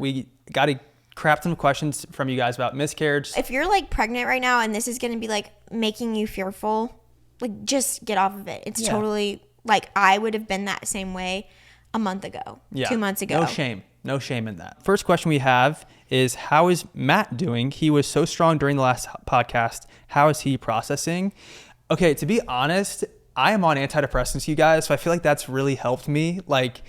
We got to craft some questions from you guys about miscarriage. If you're like pregnant right now and this is going to be like making you fearful, like just get off of it. It's totally like I would have been that same way a month ago, 2 months ago. No shame in that. First question we have is, how is Matt doing? He was so strong during the last podcast. How is he processing? Okay, to be honest, I am on antidepressants, you guys, so I feel like that's really helped me. Like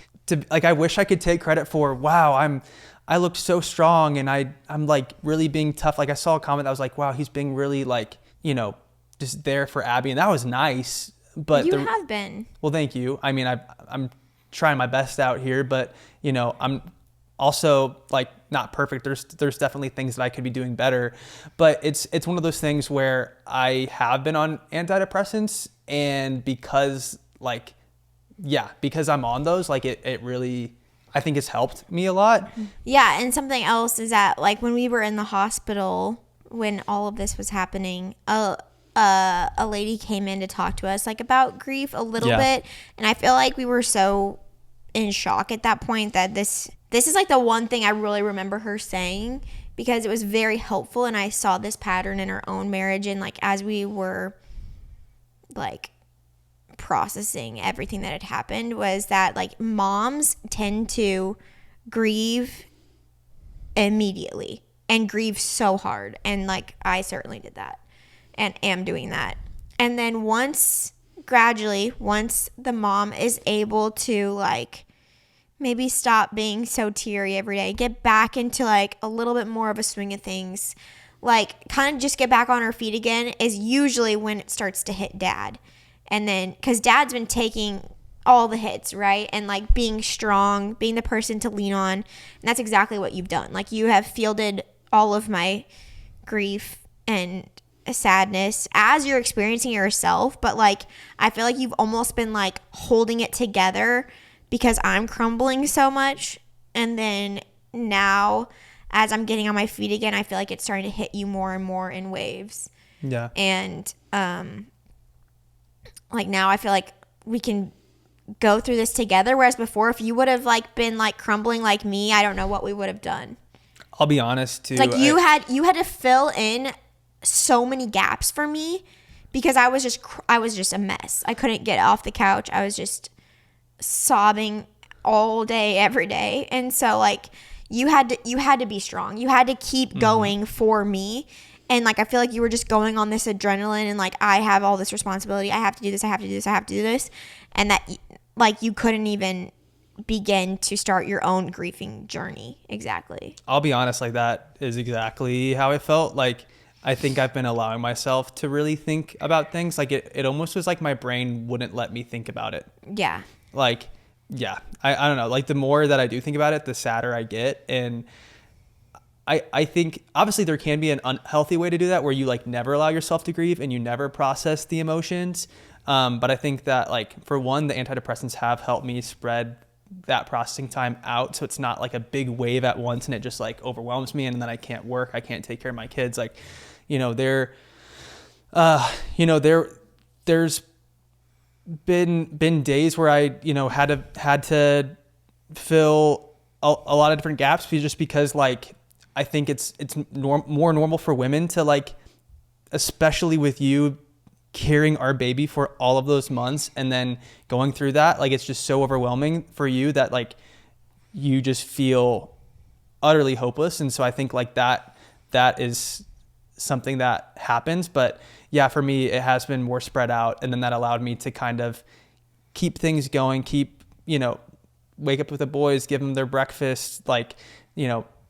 I wish I could take credit for, wow, I look so strong and I'm like really being tough. Like I saw a comment that was like, wow, he's being really like, you know, just there for Abby, and that was nice. But you have been. Well, thank you. I mean, I'm trying my best out here, but you know, I'm also like not perfect. There's definitely things that I could be doing better, but it's one of those things where I have been on antidepressants, and because I'm on those, like it really, I think it's helped me a lot. Yeah. And something else is that like when we were in the hospital, when all of this was happening, a lady came in to talk to us like about grief a little bit. And I feel like we were so in shock at that point that this is like the one thing I really remember her saying, because it was very helpful. And I saw this pattern in our own marriage. And like, as we were like processing everything that had happened, was that like moms tend to grieve immediately and grieve so hard. And like, I certainly did that and am doing that. And then gradually, once the mom is able to like maybe stop being so teary every day, get back into like a little bit more of a swing of things, like kind of just get back on her feet again, is usually when it starts to hit dad. And then, because dad's been taking all the hits, right? And like being strong, being the person to lean on. And that's exactly what you've done. Like you have fielded all of my grief and sadness as you're experiencing it yourself. But like, I feel like you've almost been like holding it together because I'm crumbling so much. And then now, as I'm getting on my feet again, I feel like it's starting to hit you more and more in waves. Yeah. And like now I feel like we can go through this together. Whereas before, if you would have like been like crumbling like me, I don't know what we would have done. I'll be honest too. It's like you had to fill in so many gaps for me because I was just a mess. I couldn't get off the couch. I was just sobbing all day, every day. And so like you had to be strong. You had to keep going for me. And like, I feel like you were just going on this adrenaline and like, I have all this responsibility. I have to do this. I have to do this. I have to do this. And that like, you couldn't even begin to start your own grieving journey. Exactly. I'll be honest, like that is exactly how it felt. Like, I think I've been allowing myself to really think about things. Like it almost was like my brain wouldn't let me think about it. Yeah. Like, yeah, I don't know. Like the more that I do think about it, the sadder I get. And I think obviously there can be an unhealthy way to do that where you like never allow yourself to grieve and you never process the emotions. But I think that like, for one, the antidepressants have helped me spread that processing time out. So it's not like a big wave at once and it just like overwhelms me. And then I can't work. I can't take care of my kids. Like, there's been days where I, had to fill a lot of different gaps just because like, I think it's more normal for women to like, especially with you carrying our baby for all of those months and then going through that, like it's just so overwhelming for you that like you just feel utterly hopeless. And so I think like that is something that happens. But yeah, for me, it has been more spread out. And then that allowed me to kind of keep things going, wake up with the boys, give them their breakfast, like,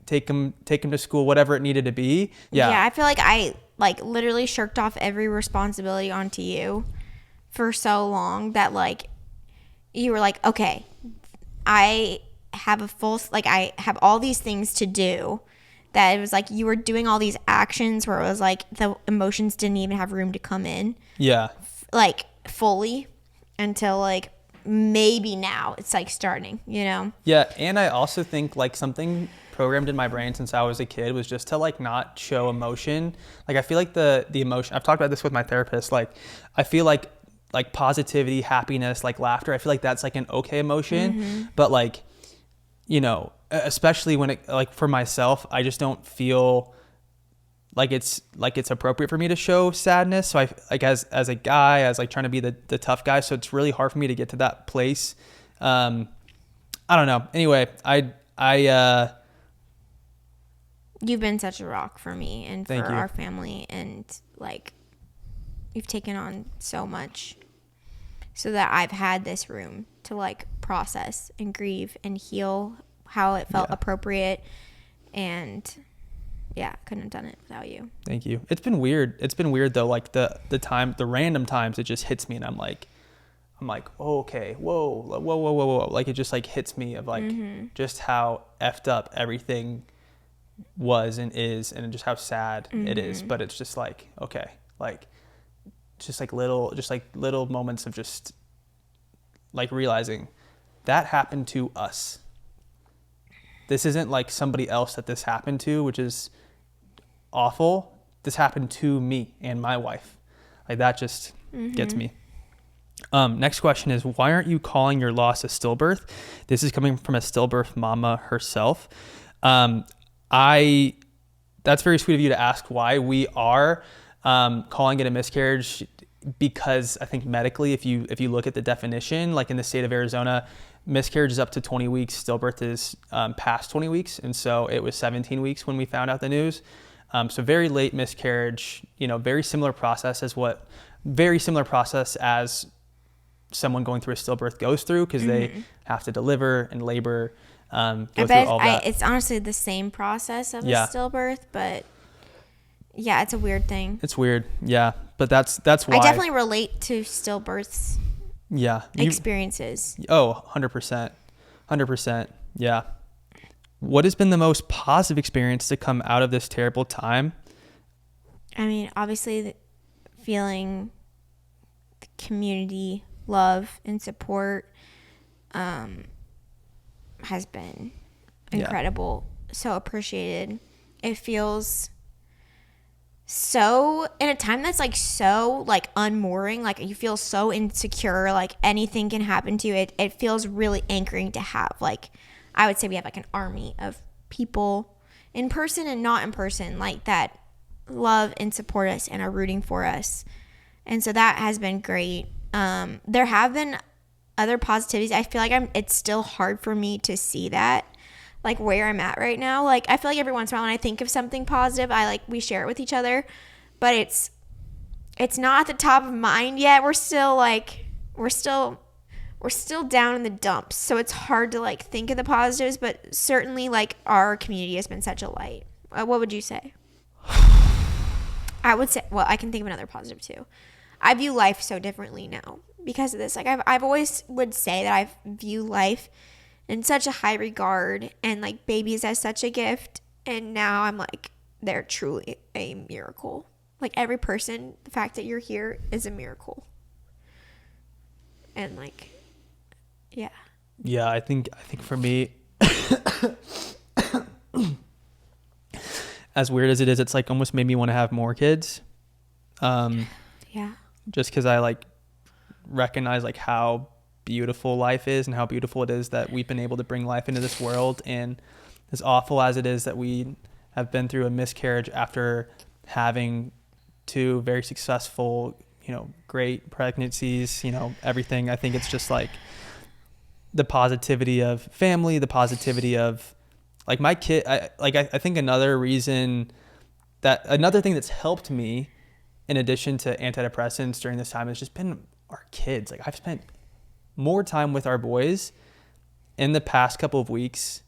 take them to school, whatever it needed to be. Yeah. Yeah. I feel like I like literally shirked off every responsibility onto you for so long that like you were like, okay, I have I have all these things to do, that it was like you were doing all these actions where it was like the emotions didn't even have room to come in. Yeah. Like fully until like maybe now it's like starting, Yeah. And I also think like something programmed in my brain since I was a kid was just to like not show emotion. Like I feel like the emotion, I've talked about this with my therapist, like I feel like positivity, happiness, like laughter, I feel like that's like an okay emotion. But like, you know, especially when it, like for myself, I just don't feel like it's appropriate for me to show sadness. So I like as a guy, as like trying to be the tough guy. So it's really hard for me to get to that place. I don't know. Anyway, you've been such a rock for me and for Thank you. our family, and like you've taken on so much so that I've had this room to like process and grieve and heal how it felt appropriate. And yeah, couldn't have done it without you. Thank you. It's been weird. It's been weird though. Like the random times it just hits me and I'm like, oh, okay, whoa. Like it just like hits me of like just how effed up everything was and is, and just how sad it is. But it's just like, okay, like just like little moments of just like realizing that happened to us. This isn't like somebody else that this happened to, which is awful. This happened to me and my wife. Like that just gets me. Next question is, why aren't you calling your loss a stillbirth? This is coming from a stillbirth mama herself. That's very sweet of you to ask why. We are calling it a miscarriage because I think medically, if you look at the definition, like in the state of Arizona, miscarriage is up to 20 weeks. Stillbirth is past 20 weeks. And so it was 17 weeks when we found out the news. So very late miscarriage, you know, very similar process as someone going through a stillbirth goes through, because they have to deliver and labor, go through all that. It's honestly the same process of a stillbirth, but yeah, it's a weird thing. It's weird. Yeah. But that's why. I definitely relate to stillbirths. Yeah. Experiences. 100%. 100%. Yeah. What has been the most positive experience to come out of this terrible time? I mean, obviously feeling the community love and support has been incredible. So appreciated. It feels so, in a time that's like so like unmooring, like you feel so insecure, like anything can happen to you. It feels really anchoring to have, like, I would say we have like an army of people in person and not in person, like that love and support us and are rooting for us. And so that has been great. There have been other positivities. I feel like it's still hard for me to see that, like where I'm at right now. Like I feel like every once in a while when I think of something positive, we share it with each other, but it's not at the top of mind yet. We're still down in the dumps. So it's hard to like think of the positives, but certainly like our community has been such a light. What would you say? I would say, well, I can think of another positive too. I view life so differently now because of this. Like I've always would say that I view life in such a high regard and like babies as such a gift. And now I'm like, they're truly a miracle. Like every person, the fact that you're here is a miracle. And like, yeah. Yeah, I think for me, as weird as it is, it's like almost made me want to have more kids. Yeah. Just because I like recognize like how beautiful life is and how beautiful it is that we've been able to bring life into this world. And as awful as it is that we have been through a miscarriage after having two very successful, you know, great pregnancies, you know, everything. I think it's just like the positivity of family, the positivity of like my kid. I think another thing that's helped me in addition to antidepressants during this time has just been our kids. Like I've spent more time with our boys in the past couple of weeks,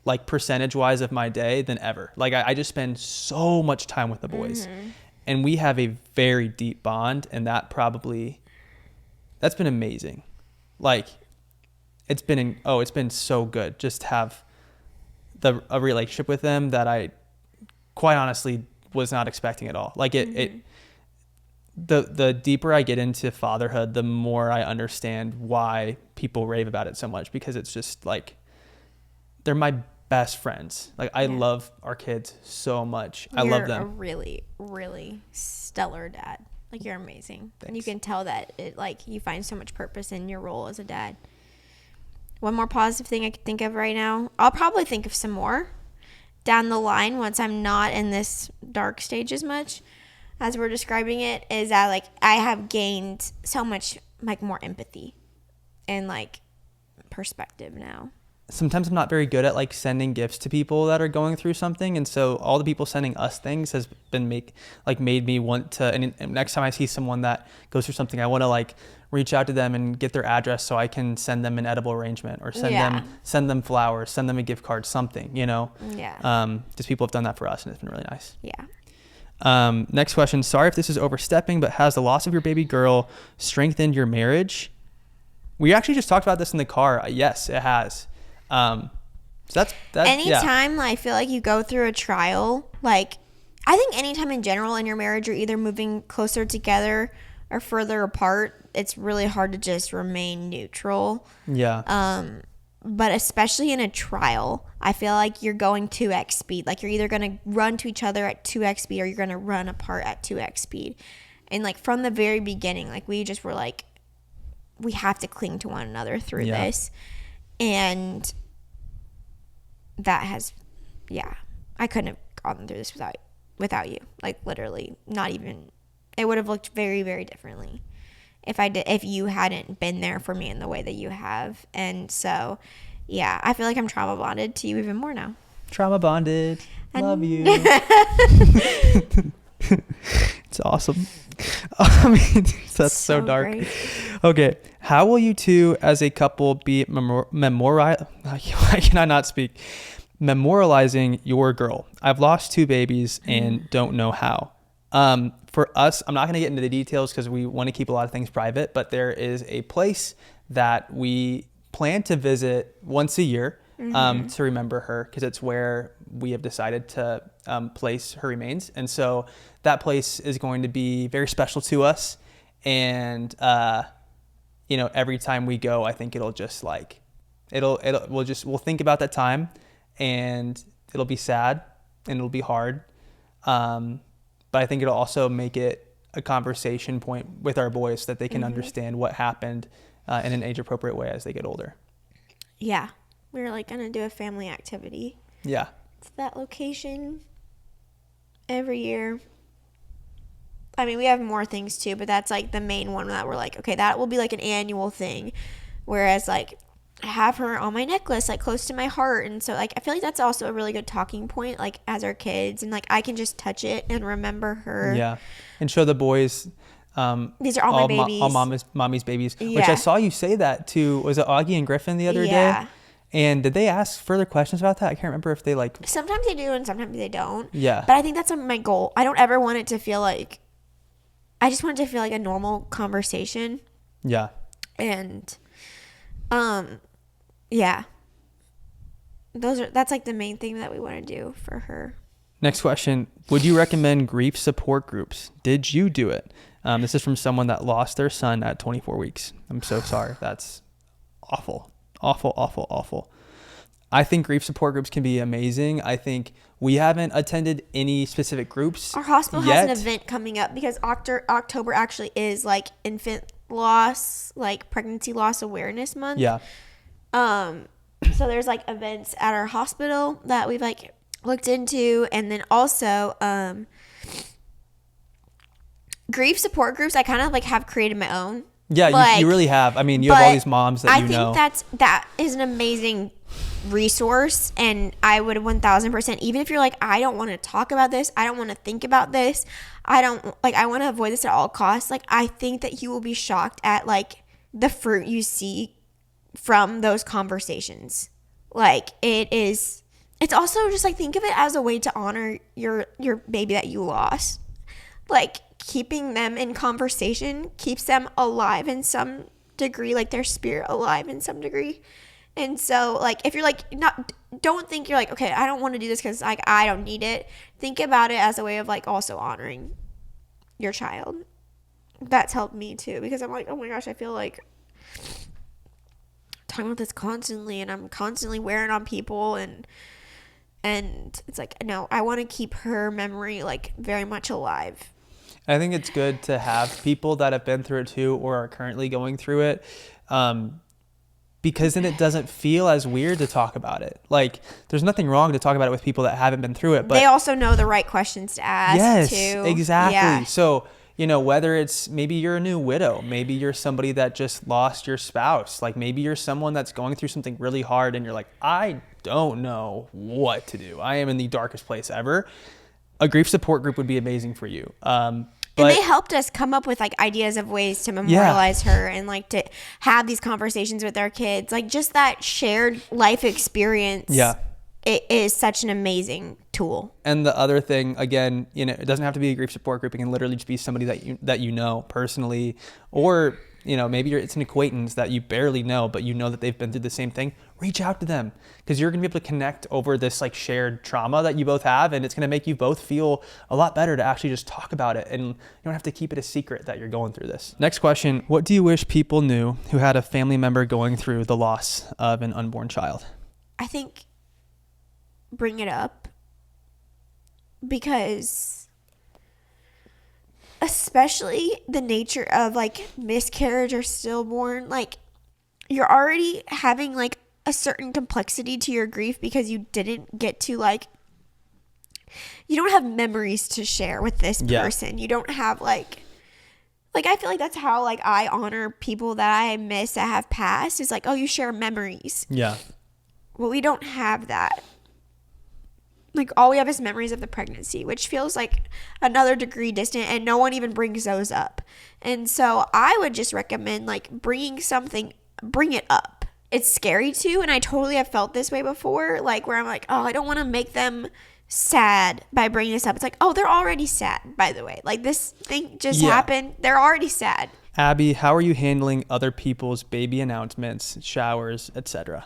like percentage wise of my day than ever. Like I just spend so much time with the boys and we have a very deep bond, and that's been amazing. Like it's been so good just to have a relationship with them that I quite honestly was not expecting at all. Like the deeper I get into fatherhood, the more I understand why people rave about it so much, because it's just like they're my best friends. Like I love our kids so much. I love them. You're a really, really stellar dad. Like you're amazing. Thanks. And you can tell that you find so much purpose in your role as a dad. one more positive thing I could think of right now. I'll probably think of some more down the line once I'm not in this dark stage as much as we're describing it, is that like I have gained so much like more empathy and like perspective now. Sometimes I'm not very good at like sending gifts to people that are going through something, and so all the people sending us things has been made me want to. And next time I see someone that goes through something, I want to like reach out to them and get their address so I can send them an edible arrangement, or send them flowers, send them a gift card, something, you know. Yeah. Just people have done that for us, and it's been really nice. Yeah. Next question. Sorry if this is overstepping, but has the loss of your baby girl strengthened your marriage? We actually just talked about this in the car. Yes, it has. So that's anytime I feel like you go through a trial, like I think anytime in general in your marriage you're either moving closer together or further apart, it's really hard to just remain neutral. Yeah. But especially in a trial, I feel like you're going 2x speed. Like you're either going to run to each other at 2x speed or you're going to run apart at 2x speed. And like from the very beginning, like we just were like, we have to cling to one another through this. And that has, I couldn't have gone through this without you. Like literally, not even. It would have looked very, very differently if you hadn't been there for me in the way that you have. And so, I feel like I'm trauma bonded to you even more now. Trauma bonded. Love you. It's awesome. I mean, that's so dark. Great. Okay. How will you two as a couple be I cannot not speak. Memorializing your girl? I've lost 2 babies and don't know how. For us, I'm not going to get into the details because we want to keep a lot of things private, but there is a place that we plan to visit once a year to remember her, because it's where we have decided to place her remains. And so that place is going to be very special to us. And, every time we go, I think it'll just like, we'll think about that time, and it'll be sad and it'll be hard. But I think it'll also make it a conversation point with our boys so that they can understand what happened in an age-appropriate way as they get older. Yeah. We're like going to do a family activity. Yeah. It's that location every year. I mean, we have more things too, but that's like the main one that we're like, okay, that will be like an annual thing. Whereas like I have her on my necklace, like close to my heart. And so like, I feel like that's also a really good talking point, like as our kids, and like I can just touch it and remember her. Yeah. And show the boys. These are all my babies. All mommy's babies, which I saw you say that to, was it Augie and Griffin the other day? And did they ask further questions about that? I can't remember if they like. Sometimes they do and sometimes they don't. Yeah. But I think that's my goal. I don't ever want it to feel like, I just want it to feel like a normal conversation. Yeah. And, that's like the main thing that we want to do for her. Next question. Would you recommend grief support groups? Did you do it? This is from someone that lost their son at 24 weeks. I'm so sorry. That's awful. Awful, awful, awful. I think grief support groups can be amazing. I think we haven't attended any specific groups. Our hospital has an event coming up because October actually is like infant loss, like pregnancy loss awareness month. Yeah. So there's like events at our hospital that we've like looked into, and then also grief support groups. I kind of like have created my own. Yeah, like, you really have. I mean, you have all these moms that you know. I think that is an amazing resource, and I would 1000%, even if you're like, I don't want to talk about this, I don't want to think about this, I want to avoid this at all costs. Like, I think that you will be shocked at like the fruit you see from those conversations. Like, it's also just like, think of it as a way to honor your baby that you lost. Like, keeping them in conversation keeps them alive in some degree, like their spirit alive in some degree. And so like, if you're like, don't think you're like, okay, I don't want to do this because like I don't need it. Think about it as a way of like also honoring your child. That's helped me too, because I'm like, oh my gosh, I feel like talking about this constantly, and I'm constantly wearing on people, and it's like, no, I want to keep her memory like very much alive. I think it's good to have people that have been through it too, or are currently going through it, because then it doesn't feel as weird to talk about it. Like, there's nothing wrong to talk about it with people that haven't been through it, but they also know the right questions to ask. yes, too. exactly. Yeah. So, you know, whether it's maybe you're a new widow, maybe you're somebody that just lost your spouse, like maybe you're someone that's going through something really hard and you're like, I don't know what to do. I am in the darkest place ever. A grief support group would be amazing for you. And they helped us come up with like ideas of ways to memorialize her and like to have these conversations with our kids. Like just that shared life experience. Yeah. It is such an amazing tool. And the other thing, again, you know, it doesn't have to be a grief support group. It can literally just be somebody that you know personally, or, you know, maybe it's an acquaintance that you barely know, but you know that they've been through the same thing. Reach out to them, because you're going to be able to connect over this like shared trauma that you both have. And it's going to make you both feel a lot better to actually just talk about it. And you don't have to keep it a secret that you're going through this. Next question. What do you wish people knew who had a family member going through the loss of an unborn child? I think bring it up, because especially the nature of like miscarriage or stillborn, like you're already having like a certain complexity to your grief because you didn't get to like, you don't have memories to share with this person. You don't have like I feel like that's how like I honor people that I miss that have passed, is like, oh, you share memories. Yeah. Well, we don't have that. Like all we have is memories of the pregnancy, which feels like another degree distant, and no one even brings those up. And so I would just recommend like bring it up. It's scary too, and I totally have felt this way before, like where I'm like, oh, I don't want to make them sad by bringing this up. It's like, oh, they're already sad, by the way. Like this thing just happened. They're already sad. Abby, how are you handling other people's baby announcements, showers, etc.?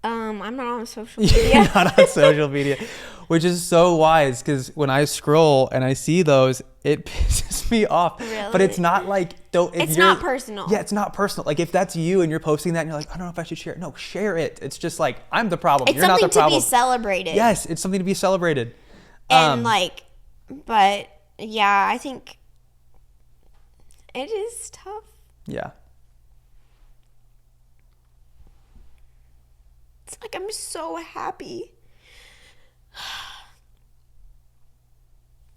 I'm not on social media. You're not on social media, which is so wise, because when I scroll and I see those, it pisses me off. Really? But it's not like, it's not personal. Yeah, it's not personal. Like if that's you and you're posting that and you're like, I don't know if I should share it. No, share it. It's just like, I'm the problem. You're not the problem. It's something to be celebrated. Yes, it's something to be celebrated. And but yeah, I think it is tough. Yeah. It's like, I'm so happy.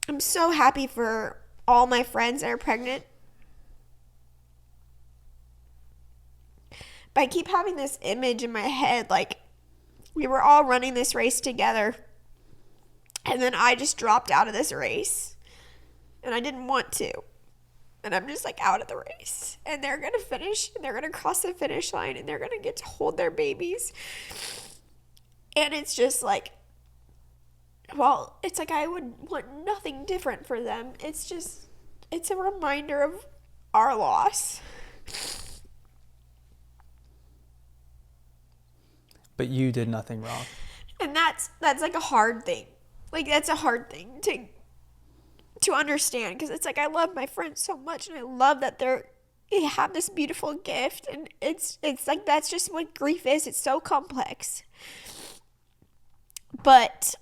I'm so happy for all my friends that are pregnant. But I keep having this image in my head, like we were all running this race together, and then I just dropped out of this race, and I didn't want to. And I'm just like out of the race, and they're going to finish, and they're going to cross the finish line, and they're going to get to hold their babies. And it's just like, well, it's like I would want nothing different for them. It's a reminder of our loss. But you did nothing wrong. And that's like a hard thing. Like that's a hard thing to understand, because it's like I love my friends so much, and I love that they have this beautiful gift, and it's like that's just what grief is. It's so complex. But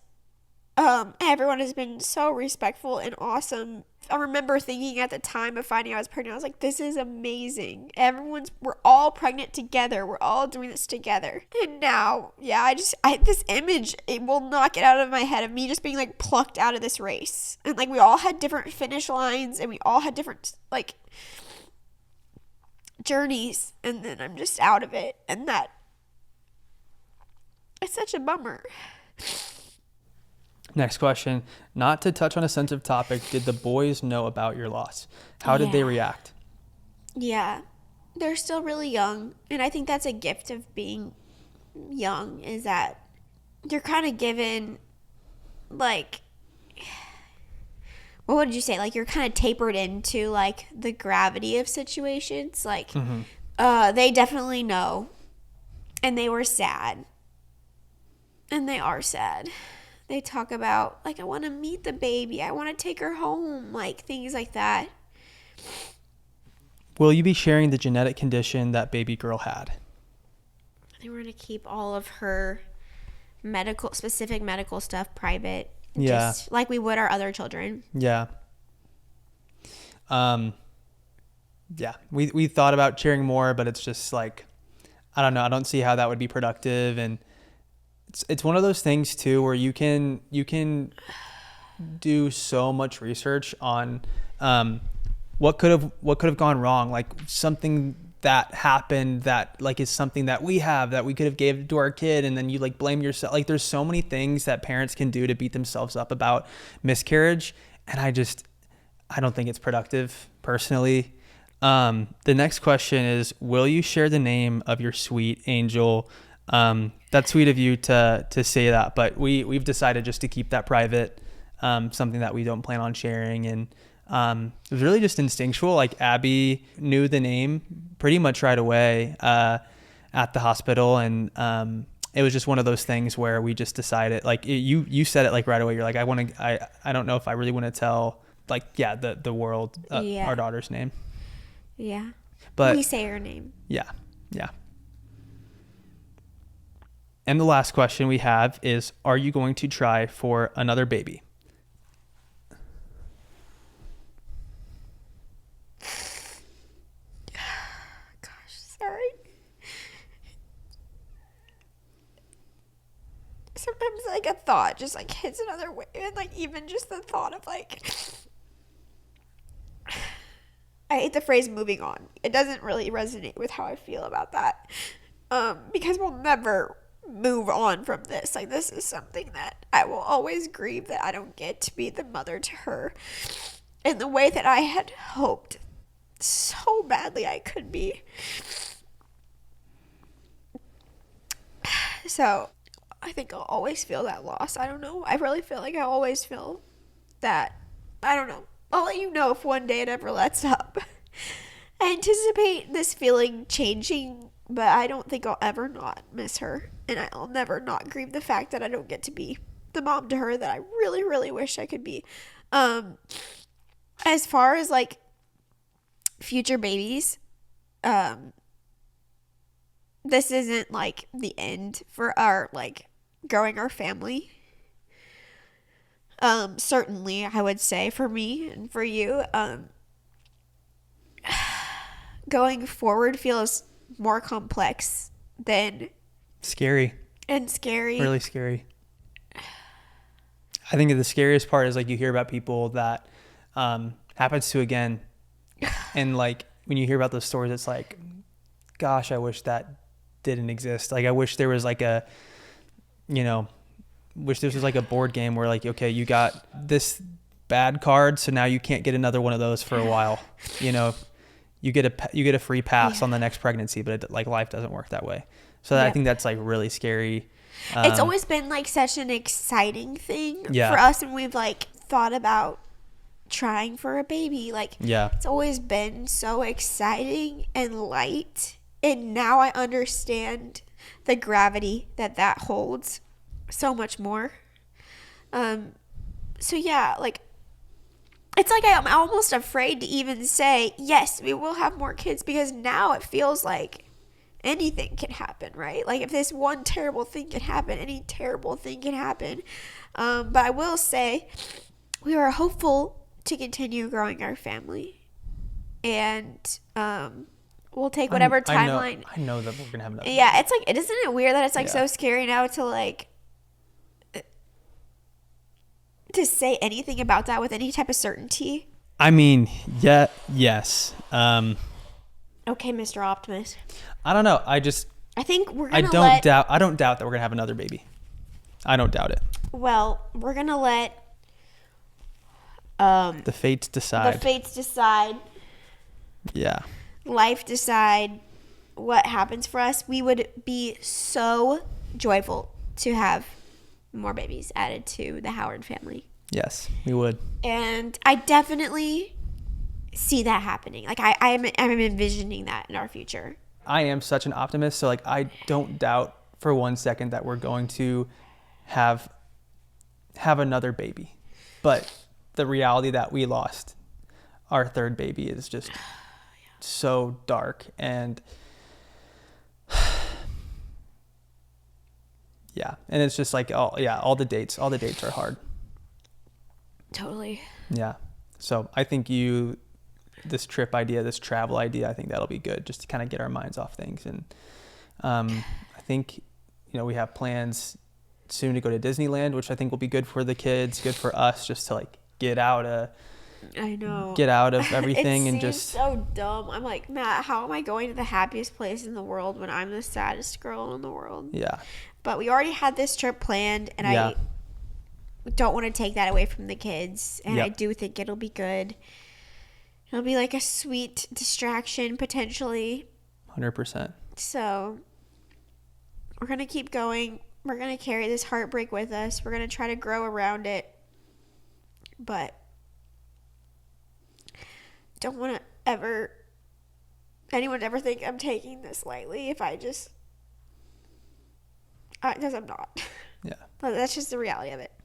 everyone has been so respectful and awesome. I remember thinking at the time of finding out I was pregnant, I was like, this is amazing. We're all pregnant together. We're all doing this together. And now, yeah, this image, it will not get out of my head of me just being like plucked out of this race. And like we all had different finish lines, and we all had different like journeys, and then I'm just out of it. And that, it's such a bummer. Next question. Not to touch on a sensitive topic, did the boys know about your loss? How did they react? Yeah. They're still really young. And I think that's a gift of being young, is that you're kind of given, like, what would you say? Like, you're kind of tapered into, like, the gravity of situations. Like, they definitely know. And they were sad. And they are sad. They talk about, like, I want to meet the baby. I want to take her home. Like, things like that. Will you be sharing the genetic condition that baby girl had? I think we're going to keep all of her specific medical stuff private. Yeah. Just like we would our other children. Yeah. Yeah. We thought about sharing more, but it's just like, I don't know. I don't see how that would be productive. And it's one of those things too, where you can do so much research on, what could have gone wrong. Like something that happened that like is something that we have that we could have gave to our kid, and then you like blame yourself. Like there's so many things that parents can do to beat themselves up about miscarriage, and I don't think it's productive personally. The next question is, will you share the name of your sweet angel? That's sweet of you to say that, but we've decided just to keep that private, something that we don't plan on sharing. And it was really just instinctual. Like Abby knew the name pretty much right away at the hospital, and it was just one of those things where we just decided, like you said it like right away. You're like, I don't know if I really want to tell the world our daughter's name. Yeah, but we say her name. Yeah. And the last question we have is, are you going to try for another baby? Sorry. Sometimes like a thought just like hits another way, and like even just the thought of like, I hate the phrase moving on. It doesn't really resonate with how I feel about that, because we'll never move on from this. Like this is something that I will always grieve, that I don't get to be the mother to her in the way that I had hoped so badly I could be. So I think I'll always feel that loss. I don't know. I really feel like I always feel that. I don't know. I'll let you know if one day it ever lets up. I anticipate this feeling changing, but I don't think I'll ever not miss her. And I'll never not grieve the fact that I don't get to be the mom to her that I really, really wish I could be. As far as like future babies, this isn't like the end for our like growing our family. Certainly I would say for me and for you, going forward feels more complex than scary. Really scary. I think the scariest part is like you hear about people that happens to again, and like when you hear about those stories, it's like, gosh, I wish that didn't exist. Like I wish there was like wish this was like a board game where like, okay, you got this bad card, so now you can't get another one of those for a while. You get a free pass on the next pregnancy, but like life doesn't work that way. So I think that's like really scary. It's always been like such an exciting thing for us, and we've like thought about trying for a baby. Like it's always been so exciting and light, and now I understand the gravity that holds so much more. So yeah, like it's like I'm almost afraid to even say yes, we will have more kids, because now it feels like anything can happen, right? Like if this one terrible thing can happen, any terrible thing can happen. But I will say we are hopeful to continue growing our family, and we'll take whatever timeline. I know that we're gonna have another. Yeah, it's like, isn't it weird that it's like so scary now to like to say anything about that with any type of certainty? I mean, yes. Okay, Mr. Optimist. I don't know. I think we're gonna I don't doubt that we're gonna have another baby. I don't doubt it. Well, we're gonna let the fates decide. Yeah. Life decide what happens for us. We would be so joyful to have more babies added to the Howard family. Yes, we would. And I definitely see that happening. Like I'm envisioning that in our future. I am such an optimist, so like I don't doubt for one second that we're going to have another baby. But the reality that we lost our third baby is just so dark, and and it's just like all the dates are hard. Totally. Yeah. So I think this trip idea, this travel idea, I think that'll be good just to kind of get our minds off things. And I think, we have plans soon to go to Disneyland, which I think will be good for the kids, good for us, just to like get out of everything and just so dumb. I'm like, Matt, how am I going to the happiest place in the world when I'm the saddest girl in the world? Yeah. But we already had this trip planned, and I don't want to take that away from the kids. And I do think it'll be good. It'll be like a sweet distraction potentially. 100%. So we're going to keep going. We're going to carry this heartbreak with us. We're going to try to grow around it. But don't want to anyone ever think I'm taking this lightly because I'm not. Yeah. But that's just the reality of it.